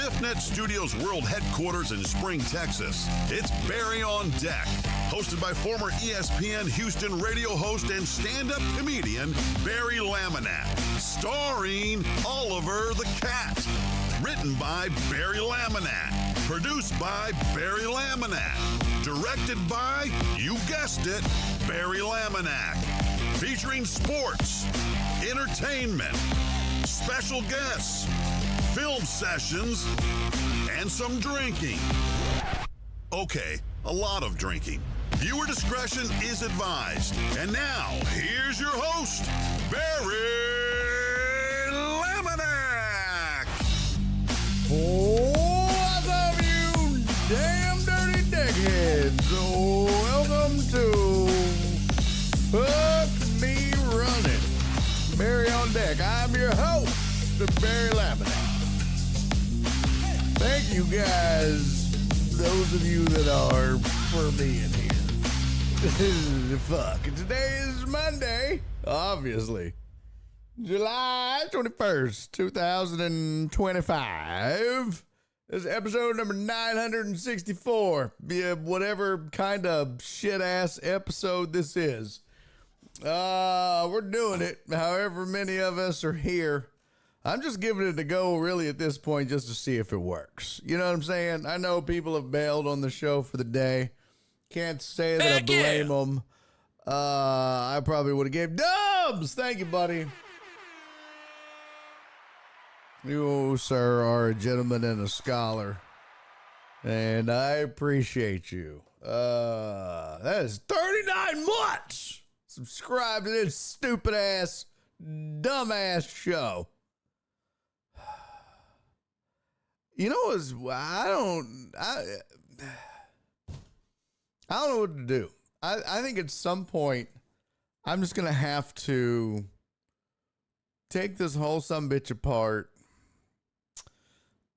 StiffNet Studios World Headquarters in Spring, Texas, it's Barry on Deck, hosted by former ESPN Houston radio host and stand-up comedian Barry Laminack, starring Oliver the Cat. Written by Barry Laminack, produced by Barry Laminack, directed by, you guessed it, Barry Laminack, featuring sports, entertainment, special guests, film sessions, and some drinking. Okay, a lot of drinking. Viewer discretion is advised. And now, here's your host, Barry Laminack. What's up, you damn dirty dickheads? Welcome to Fuck Me Running. Barry on Deck. I'm your host, Barry Laminack. Thank you guys, those of you that are, for being here. Fuck. Today is Monday, obviously. July 21st, 2025. This is episode number 964. Yeah, whatever kind of shit-ass episode this is. We're doing it, however many of us are here. I'm just giving it a go, really, at this point, just to see if it works. You know what I'm saying? I know people have bailed on the show for the day. Can't say that I blame them. I probably would have gave dubs. Thank you, buddy. You, sir, are a gentleman and a scholar, and I appreciate you. That is 39 months. Subscribe to this stupid-ass, dumb-ass show. You know, I don't know what to do. I think at some point, I'm just going to have to take this whole sumbitch apart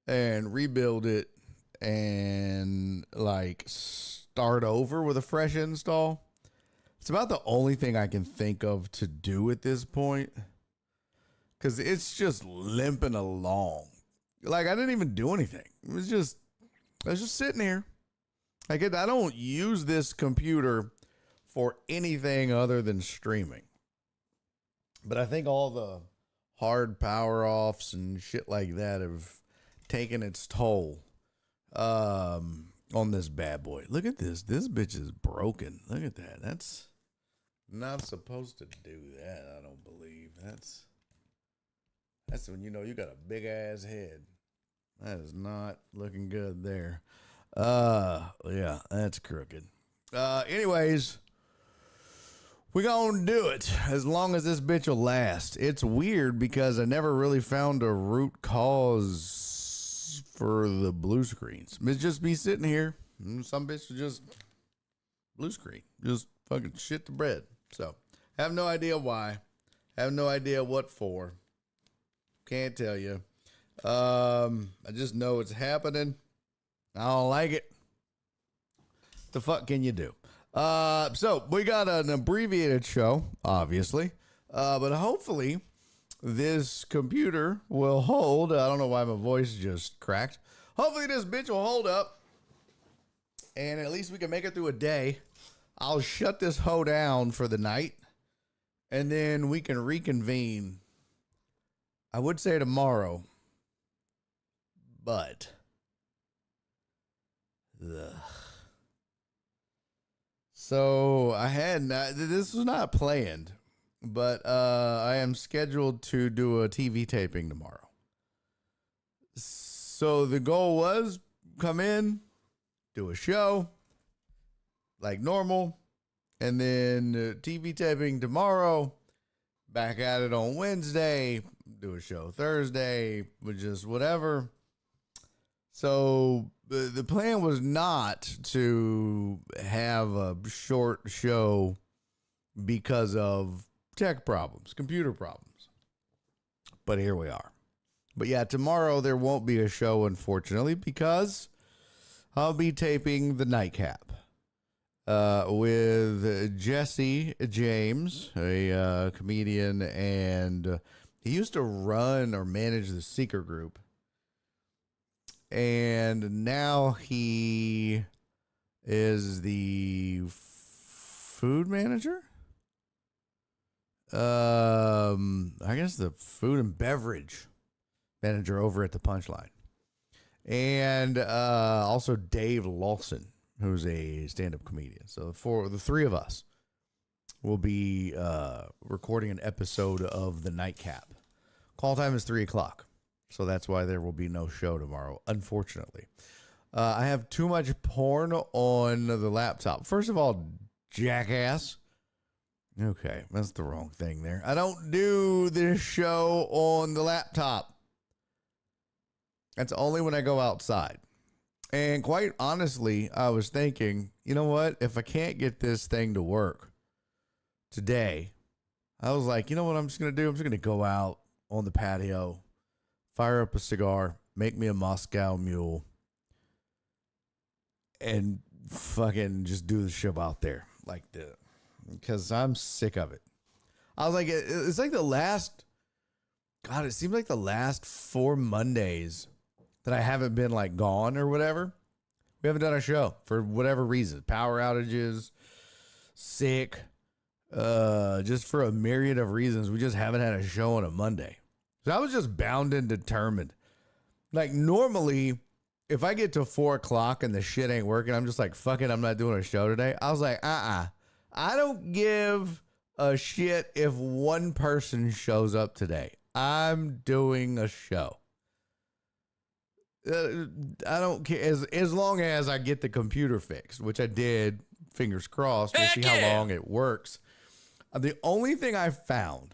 and rebuild it and, like, start over with a fresh install. It's about the only thing I can think of to do at this point, because it's just limping along. Like, I didn't even do anything. I was just sitting here. Like, I don't use this computer for anything other than streaming. But I think all the hard power offs and shit like that have taken its toll on this bad boy. Look at this. This bitch is broken. Look at that. That's not supposed to do that, I don't believe. That's when you know you got a big ass head. That is not looking good there. Yeah, that's crooked. Anyways, we gonna do it as long as this bitch will last. It's weird because I never really found a root cause for the blue screens. It's just me sitting here, and some bitch will just blue screen, just fucking shit the bread. So, have no idea why. Have no idea what for. Can't tell you. I just know it's happening. I don't like it. The fuck can you do? So we got an abbreviated show, obviously. But hopefully this computer will hold. I don't know why my voice just cracked. Hopefully this bitch will hold up. And at least we can make it through a day. I'll shut this hoe down for the night. And then we can reconvene. I would say tomorrow. But so I had this was not planned, but I am scheduled to do a TV taping tomorrow. So the goal was come in, do a show like normal, and then TV taping tomorrow, back at it on Wednesday, do a show Thursday, with just whatever. So the plan was not to have a short show because of tech problems, computer problems. But here we are. But yeah, tomorrow there won't be a show, unfortunately, because I'll be taping the Nightcap with Jesse James, a comedian, and he used to run or manage the Seeker Group. and now he is the food manager. I guess the food and beverage manager over at the Punchline. And also Dave Lawson, who's a stand-up comedian. So for the three of us, we'll be recording an episode of The Nightcap. Call time is 3 o'clock. So that's why there will be no show tomorrow, unfortunately. I have too much porn on the laptop. First of all, jackass. Okay, that's the wrong thing there. I don't do this show on the laptop. That's only when I go outside. And quite honestly, I was thinking, you know what? If I can't get this thing to work today, I was like, you know what I'm just going to do? I'm just going to go out on the patio, fire up a cigar, make me a Moscow Mule, and fucking just do the show out there like this. Because I'm sick of it. I was like, it's like the last, God, it seems like the last 4 Mondays that I haven't been like gone or whatever. We haven't done a show for whatever reason. Power outages, sick, just for a myriad of reasons. We just haven't had a show on a Monday. So I was just bound and determined. Like normally, if I get to 4 o'clock and the shit ain't working, I'm just like, fuck it, I'm not doing a show today. I was like, I don't give a shit if one person shows up today. I'm doing a show. I don't care as long as I get the computer fixed, which I did. Fingers crossed. We'll see how long it works. The only thing I found,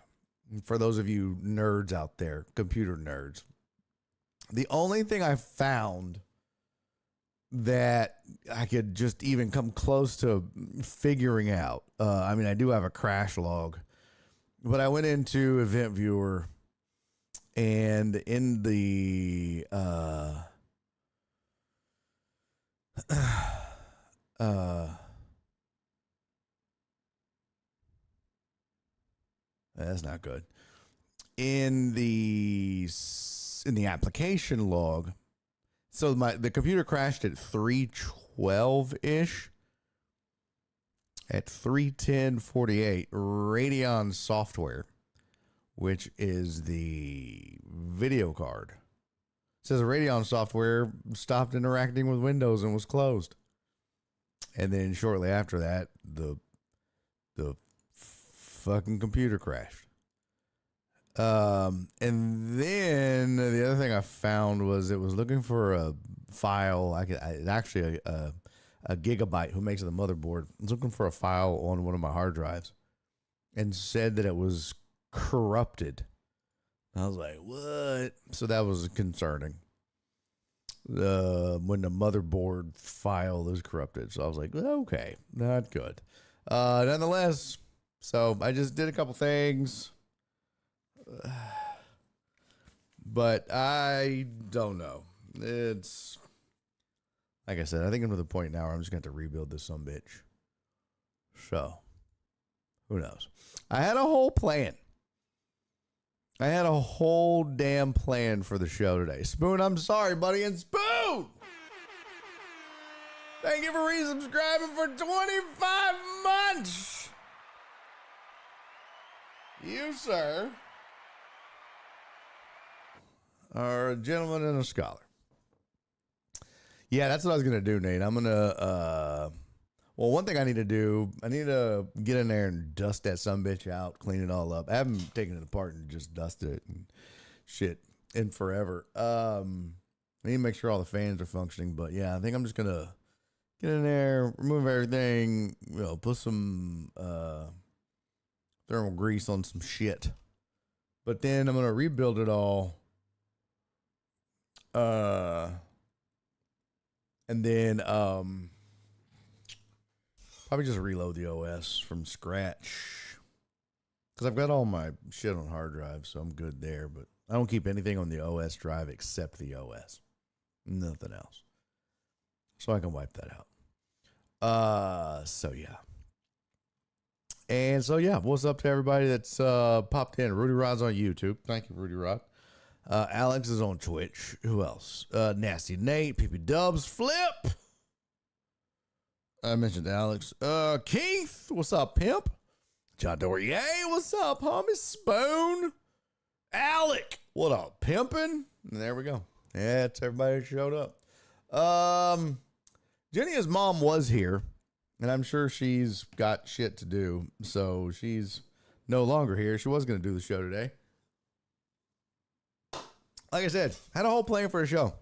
for those of you nerds out there, computer nerds, the only thing I found that I could just even come close to figuring out. I mean, I do have a crash log, but I went into Event Viewer, and in the that's not good. In the application log. So the computer crashed at 3:12-ish. At 3:10:48, Radeon software, which is the video card, says Radeon software stopped interacting with Windows and was closed. And then shortly after that, the fucking computer crashed. And then the other thing I found was it was looking for a file. Actually a Gigabyte, who makes the motherboard, was looking for a file on one of my hard drives and said that it was corrupted. I was like, what? So that was concerning. When the motherboard file is corrupted. So I was like, okay, not good. Nonetheless, so I just did a couple things. But I don't know. It's like I said, I think I'm to the point now where I'm just going to have to rebuild this sumbitch. So, who knows? I had a whole plan. I had a whole damn plan for the show today. Spoon, I'm sorry, buddy. And Spoon! Thank you for resubscribing for 25 months. You, sir, are a gentleman and a scholar. Yeah, that's what I was going to do, Nate. I'm going to, well, one thing I need to do, I need to get in there and dust that sumbitch out, clean it all up. I haven't taken it apart and just dusted it and shit in forever. I need to make sure all the fans are functioning, but yeah, I think I'm just going to get in there, remove everything, put some thermal grease on some shit. But then I'm going to rebuild it all. And then probably just reload the OS from scratch, because I've got all my shit on hard drive, so I'm good there. But I don't keep anything on the OS drive except the OS, nothing else, so I can wipe that out. So yeah. And so yeah, what's up to everybody that's popped in? Rudy Rod's on YouTube. Thank you, Rudy Rod. Alex is on Twitch. Who else? Nasty Nate, PP Dubs, Flip. I mentioned Alex. Keith, what's up, pimp? John Dory, hey, what's up, homie? Spoon. Alec, what up, pimpin'? There we go. Yeah, it's everybody that showed up. JennyIsMom was here, and I'm sure she's got shit to do, so she's no longer here. She was going to do the show today. Like I said, had a whole plan for a show.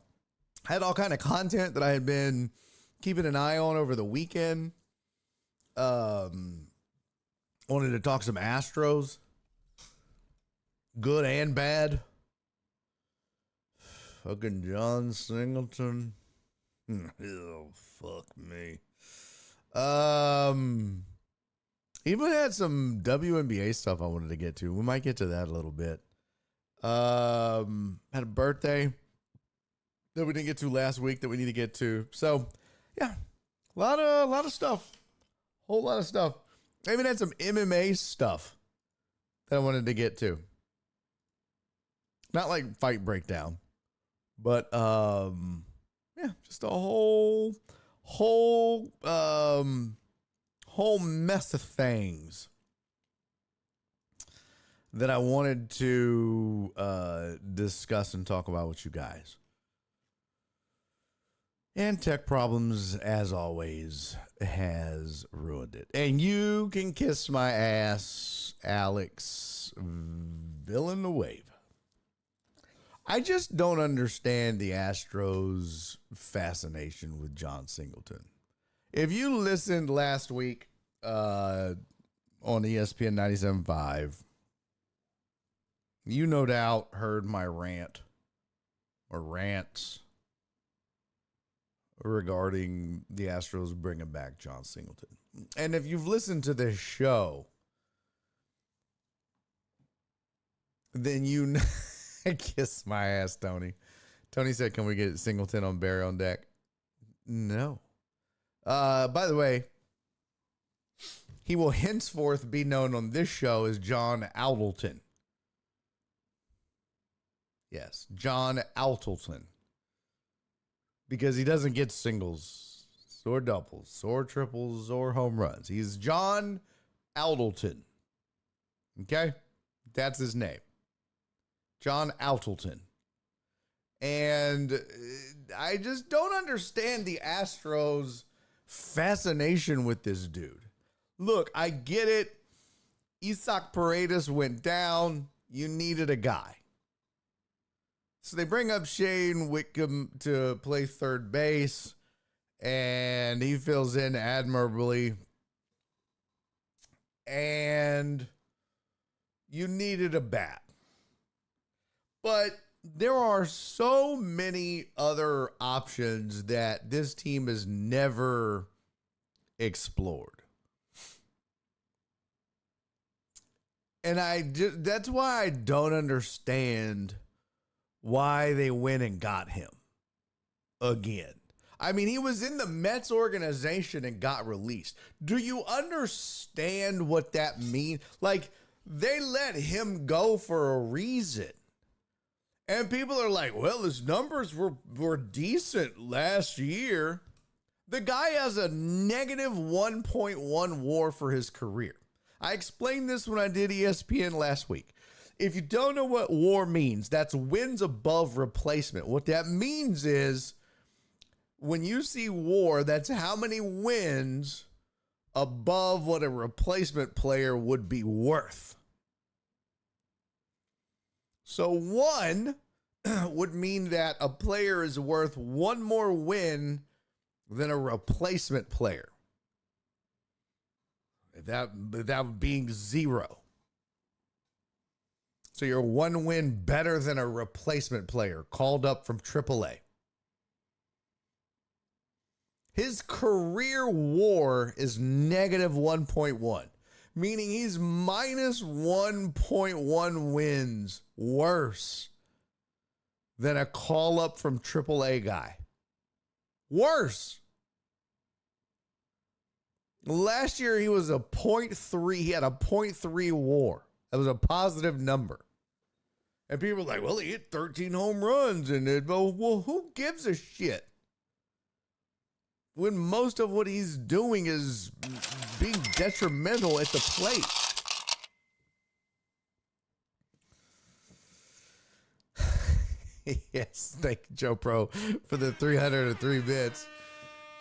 Had all kind of content that I had been keeping an eye on over the weekend. Wanted to talk some Astros. Good and bad. Fucking John Singleton. Oh, fuck me. Even had some WNBA stuff I wanted to get to. We might get to that a little bit. Had a birthday that we didn't get to last week that we need to get to. So, yeah, a lot of stuff. Whole lot of stuff. I even had some MMA stuff that I wanted to get to. Not like fight breakdown, but yeah, just a whole mess of things that I wanted to discuss and talk about with you guys. And tech problems, as always, has ruined it. And you can kiss my ass, Alex Villanueva. I just don't understand the Astros' fascination with John Singleton. If you listened last week on ESPN 97.5, you no doubt heard my rant or rants regarding the Astros bringing back John Singleton. And if you've listened to this show, then you know, kiss my ass, Tony. Tony said, can we get Singleton on Barry on deck? No. By the way, he will henceforth be known on this show as John Outleton. Yes, John Outleton. Because he doesn't get singles or doubles or triples or home runs. He's John Outleton. Okay? That's his name. John Outleton. And I just don't understand the Astros' fascination with this dude. Look, I get it. Isaac Paredes went down. You needed a guy. So they bring up Shane Whitcomb to play third base, and he fills in admirably. And you needed a bat. But there are so many other options that this team has never explored. And that's why I don't understand why they went and got him again. I mean, he was in the Mets organization and got released. Do you understand what that means? Like, they let him go for a reason. And people are like, well, his numbers were decent last year. The guy has a negative 1.1 WAR for his career. I explained this when I did ESPN last week. If you don't know what WAR means, that's wins above replacement. What that means is when you see WAR, that's how many wins above what a replacement player would be worth. So one would mean that a player is worth one more win than a replacement player. That being zero. So you're one win better than a replacement player called up from AAA. His career WAR is negative 1.1, meaning he's minus 1.1 wins worse than a call up from AAA guy. Worse. Last year he was a 0.3. He had a 0.3 WAR. That was a positive number. And people are like, well, he hit 13 home runs. And well, who gives a shit? When most of what he's doing is being detrimental at the plate. Yes, thank you, Joe Pro, for the 303 bits.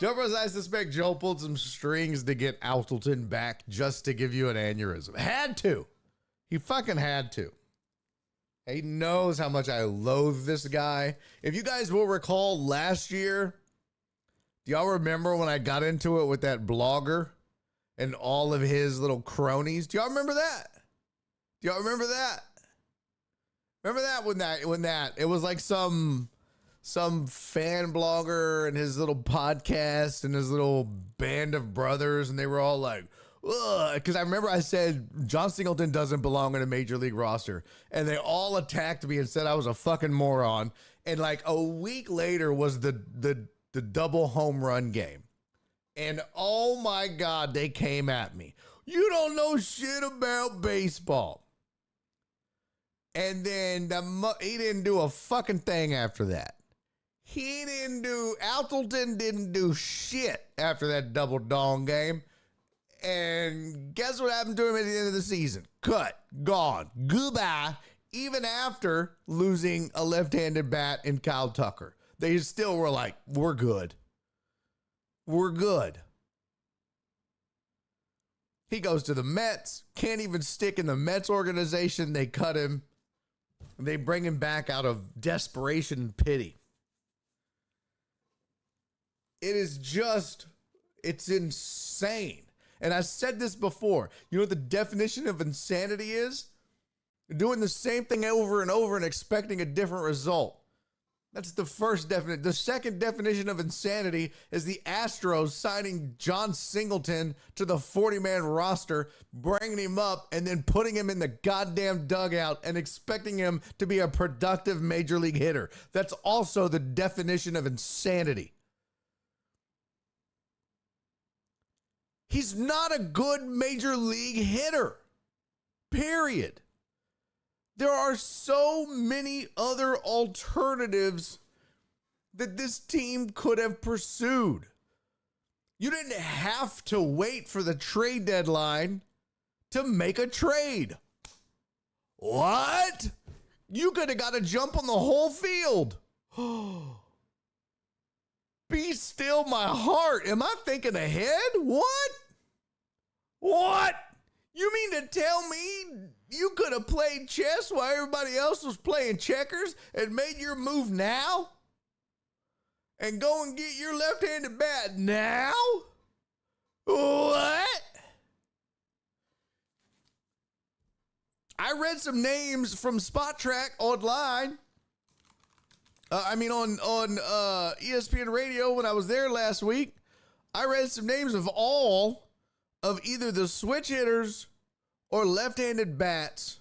Joe Pro's, I suspect Joe pulled some strings to get Altleton back just to give you an aneurysm. Had to. He fucking had to. He knows how much I loathe this guy. If you guys will recall last year, do y'all remember when I got into it with that blogger and all of his little cronies? Do y'all remember that? Do y'all remember that? Remember that when that it was like some fan blogger and his little podcast and his little band of brothers, and they were all like, ugh, because I remember I said John Singleton doesn't belong in a major league roster, and they all attacked me and said I was a fucking moron. And like a week later was the double home run game, and oh my God, they came at me. You don't know shit about baseball. And then he didn't do a fucking thing after that. Altleton didn't do shit after that double dong game. And guess what happened to him at the end of the season? Cut, gone, goodbye. Even after losing a left-handed bat in Kyle Tucker, they still were like, we're good. We're good. He goes to the Mets, can't even stick in the Mets organization. They cut him. They bring him back out of desperation and pity. It is just, it's insane. And I said this before. You know what the definition of insanity is? Doing the same thing over and over and expecting a different result. That's the first definition. The second definition of insanity is the Astros signing John Singleton to the 40-man roster, bringing him up, and then putting him in the goddamn dugout and expecting him to be a productive major league hitter. That's also the definition of insanity. He's not a good major league hitter. Period. There are so many other alternatives that this team could have pursued. You didn't have to wait for the trade deadline to make a trade. What? You could have got a jump on the whole field. Be still my heart. Am I thinking ahead? What? What? You mean to tell me you could have played chess while everybody else was playing checkers and made your move now? And go and get your left-handed bat now? What? I read some names from Spot Track online. On ESPN Radio when I was there last week. I read some names of all of either the switch hitters or left-handed bats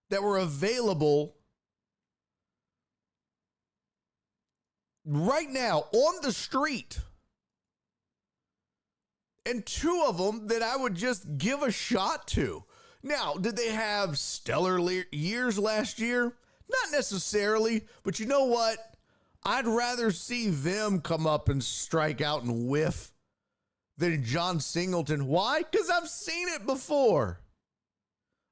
that were available right now on the street. And two of them that I would just give a shot to. Now, did they have stellar years last year? Not necessarily, but you know what? I'd rather see them come up and strike out and whiff than John Singleton. Why? Because I've seen it before.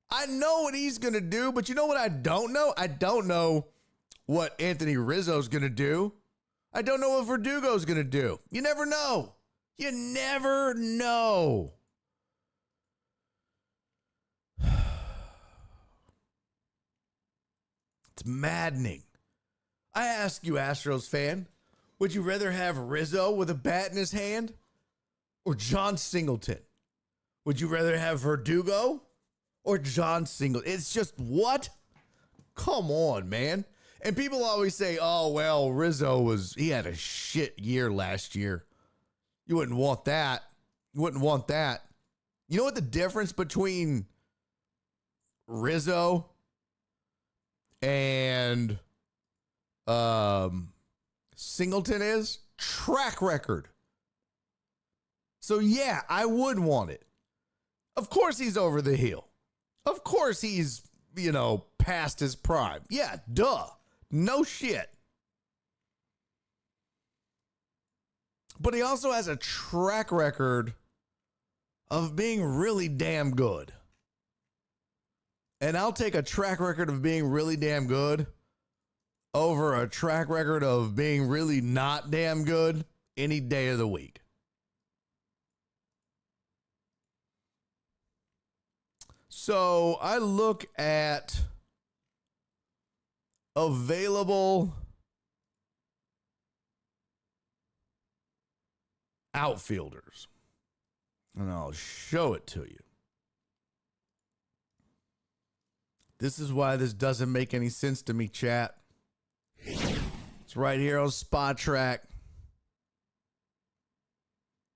I know what he's going to do, but you know what I don't know? I don't know what Anthony Rizzo's going to do. I don't know what Verdugo's going to do. You never know. You never know. It's maddening. I ask you, Astros fan, would you rather have Rizzo with a bat in his hand or John Singleton? Would you rather have Verdugo or John Singleton? It's just what? Come on, man. And people always say, oh, well, he had a shit year last year. You wouldn't want that. You wouldn't want that. You know what the difference between Rizzo and Singleton is? Track record. So yeah, I would want it. Of course he's over the hill. Of course he's, past his prime. Yeah, duh. No shit. But he also has a track record of being really damn good. And I'll take a track record of being really damn good over a track record of being really not damn good any day of the week. So I look at available outfielders, and I'll show it to you. This is why this doesn't make any sense to me, chat. It's right here on Spot Track.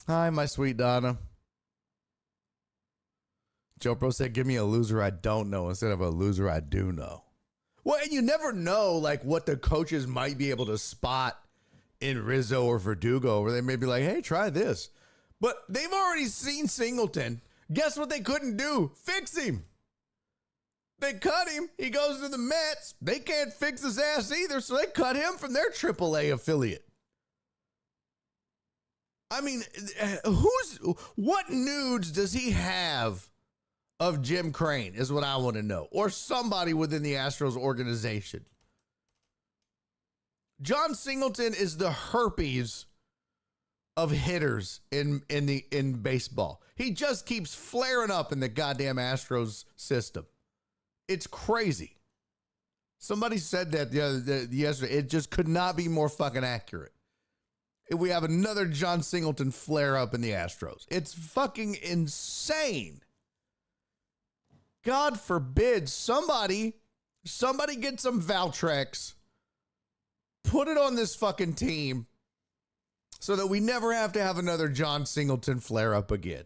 Hi, my sweet Donna. Joe Pro said, give me a loser I don't know instead of a loser I do know. Well, and you never know, like, what the coaches might be able to spot in Rizzo or Verdugo, where they may be like, hey, try this. But they've already seen Singleton. Guess what they couldn't do? Fix him. They cut him. He goes to the Mets. They can't fix his ass either, so they cut him from their AAA affiliate. I mean, what nudes does he have of Jim Crane is what I want to know, or somebody within the Astros organization. John Singleton is the herpes of hitters in baseball. He just keeps flaring up in the goddamn Astros system. It's crazy. Somebody said that yesterday. It just could not be more fucking accurate. If we have another John Singleton flare up in the Astros, it's fucking insane. God forbid somebody get some Valtrex, put it on this fucking team so that we never have to have another John Singleton flare up again.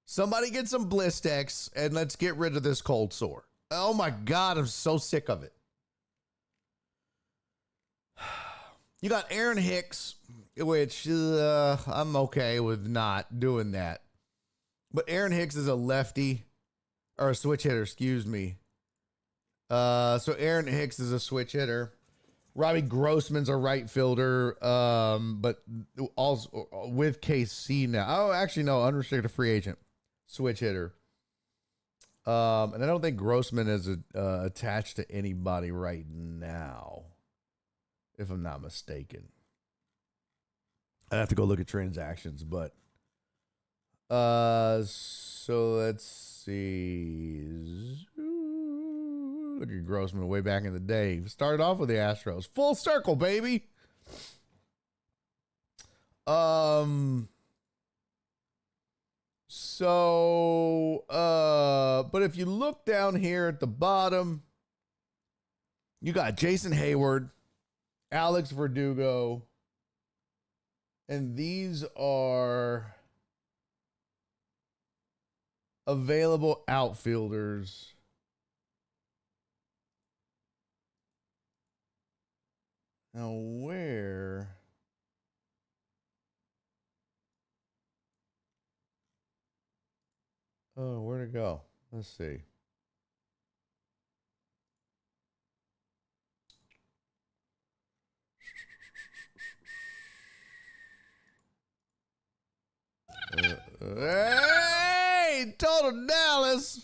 Somebody get some Blistex and let's get rid of this cold sore. Oh my God, I'm so sick of it. You got Aaron Hicks, which I'm okay with not doing that. But Aaron Hicks is a lefty, or a switch hitter, excuse me. So Aaron Hicks is a switch hitter. Robbie Grossman's a right fielder, but also with KC now. Oh, actually, no, unrestricted free agent, switch hitter. And I don't think Grossman is attached to anybody right now, if I'm not mistaken. I'd have to go look at transactions, but so let's see. Look at Grossman way back in the day. Started off with the Astros. Full circle, baby. But if you look down here at the bottom, you got Jason Hayward, Alex Verdugo, and these are available outfielders. Now, where'd it go? Let's see. Hey, Total Dallas.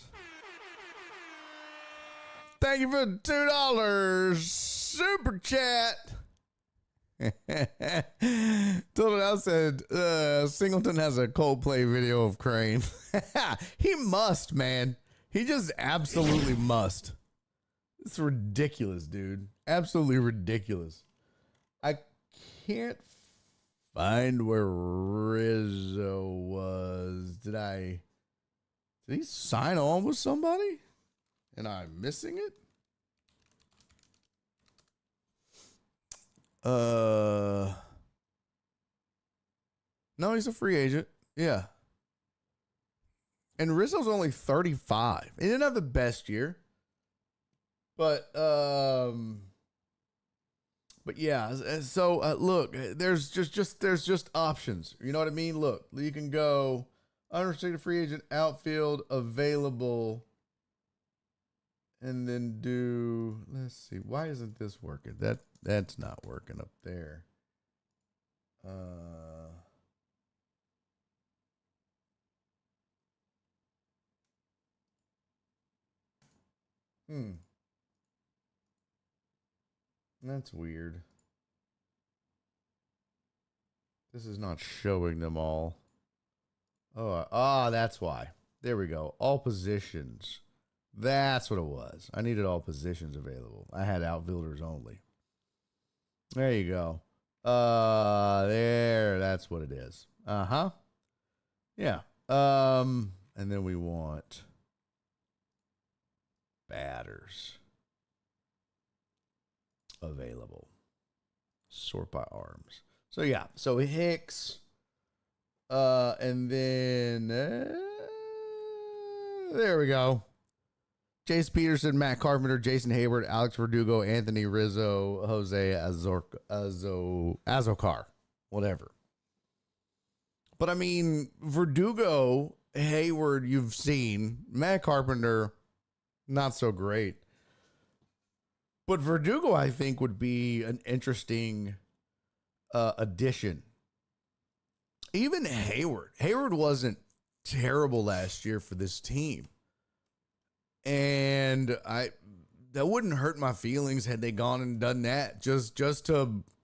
Thank you for the $2 super chat. Total Dallas said Singleton has a Coldplay video of Crane. He must, man. He just absolutely must. It's ridiculous, dude. Absolutely ridiculous. I can't find where Rizzo was. Did he sign on with somebody? And I'm missing it? No, he's a free agent. Yeah. And Rizzo's only 35. He didn't have the best year. But yeah, so look, there's just options. You know what I mean? Look, you can go unrestricted free agent, outfield, available. And then let's see, why isn't this working? That's not working up there. That's weird. This is not showing them all. That's why. There we go. All positions. That's what it was. I needed all positions available. I had outfielders only. There you go. There. That's what it is. Uh-huh. Yeah. And then we want batters available. Sort by arms. So yeah. So Hicks. And then there we go. Chase Peterson, Matt Carpenter, Jason Hayward, Alex Verdugo, Anthony Rizzo, Jose Azokar, whatever. But I mean, Verdugo, Hayward, you've seen. Matt Carpenter, not so great. But Verdugo, I think, would be an interesting addition. Even Hayward. Hayward wasn't terrible last year for this team. And that wouldn't hurt my feelings had they gone and done that just to